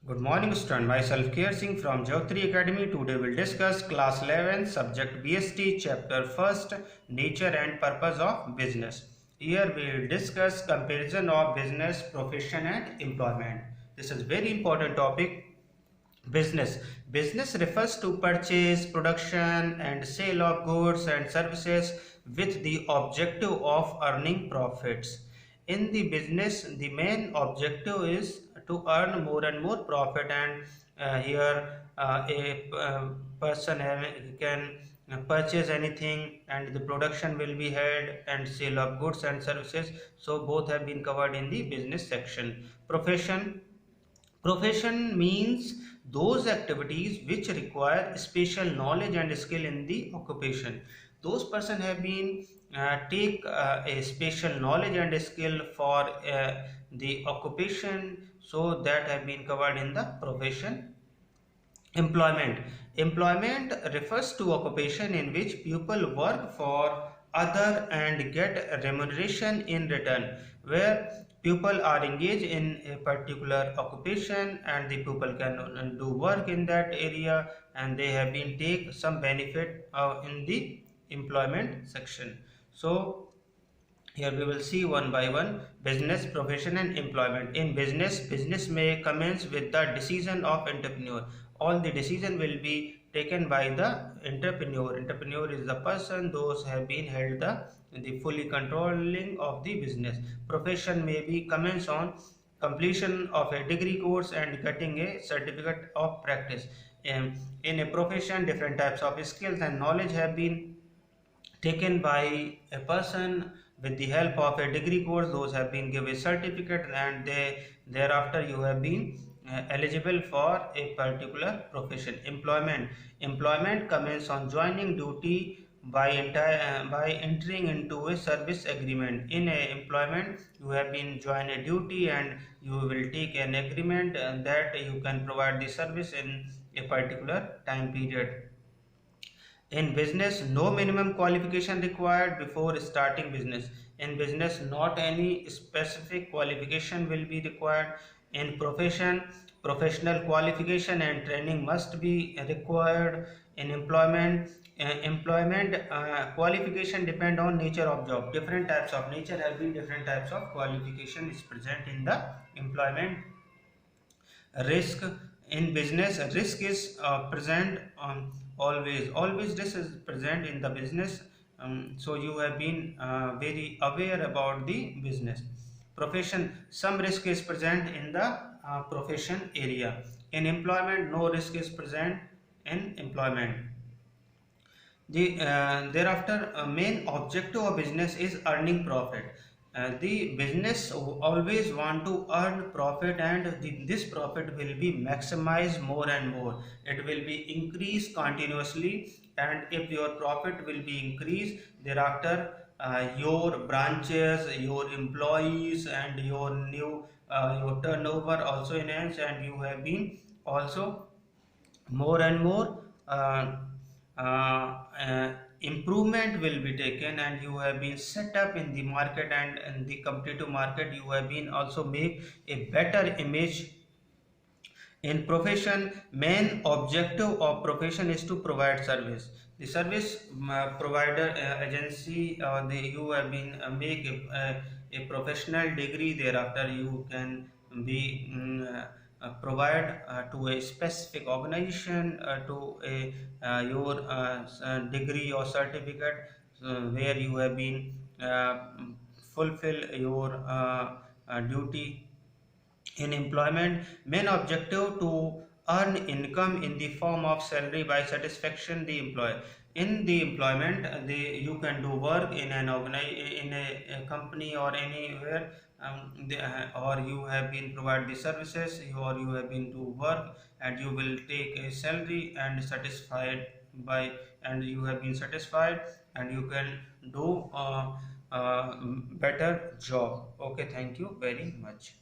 Good morning student, myself Kher Singh from Jyotri Academy. Today we'll discuss class 11 subject BST chapter 1st nature and purpose of business. Here we will discuss comparison of business, profession and employment. This is very important topic. Business refers to purchase, production and sale of goods and services with the objective of earning profits. In the business, the main objective is to earn more and more profit, and here a person can purchase anything and the production will be held and sale of goods and services. So both have been covered in the business section. Profession means those activities which require special knowledge and skill in the occupation. Those person have been take a special knowledge and skill for the occupation, so that have been covered in the profession. Employment refers to occupation in which people work for other and get remuneration in return, where people are engaged in a particular occupation and the people can do work in that area and they have been take some benefit in the employment section. So here we will see one by one business, profession and employment. In business may commence with the decision of entrepreneur. All the decision will be taken by the entrepreneur. Entrepreneur is the person those have been held the fully controlling of the business. Profession may be commence on completion of a degree course and getting a certificate of practice. In a profession, different types of skills and knowledge have been taken by a person with the help of a degree course. Those have been given a certificate and thereafter you have been eligible for a particular profession. Employment commences on joining duty by entering into a service agreement. In a employment, you have been join a duty and you will take an agreement that you can provide the service in a particular time period. In business, no minimum qualification required before starting business. In business, not any specific qualification will be required. In profession, professional qualification and training must be required. In employment qualification depend on nature of job. Different types of nature have been different types of qualification is present in the employment. Risk in business, risk is present on always this is present in the business. So you have been very aware about the business. Profession, some risk is present in the profession area. In employment, no risk is present in employment. Thereafter, main objective of business is earning profit. The business always want to earn profit, and this profit will be maximized more and more. It will be increased continuously, and if your profit will be increased, thereafter your branches, your employees and your turnover also enhance, and you have been also more and more improvement will be taken, and you have been set up in the market and in the competitive market. You have been also make a better image. In profession, main objective of profession is to provide service. The service provider agency, you have been make a professional degree. Thereafter you can be provide to a specific organization to a your degree or certificate where you have been fulfill your duty. In employment, main objective to earn income in the form of salary by satisfaction the employer. In the employment, you can do work in an in a company or anywhere, or you have been provide the services, or you have been to work and you will take a salary and satisfied by, and you have been satisfied and you can do better job. Okay, thank you very much.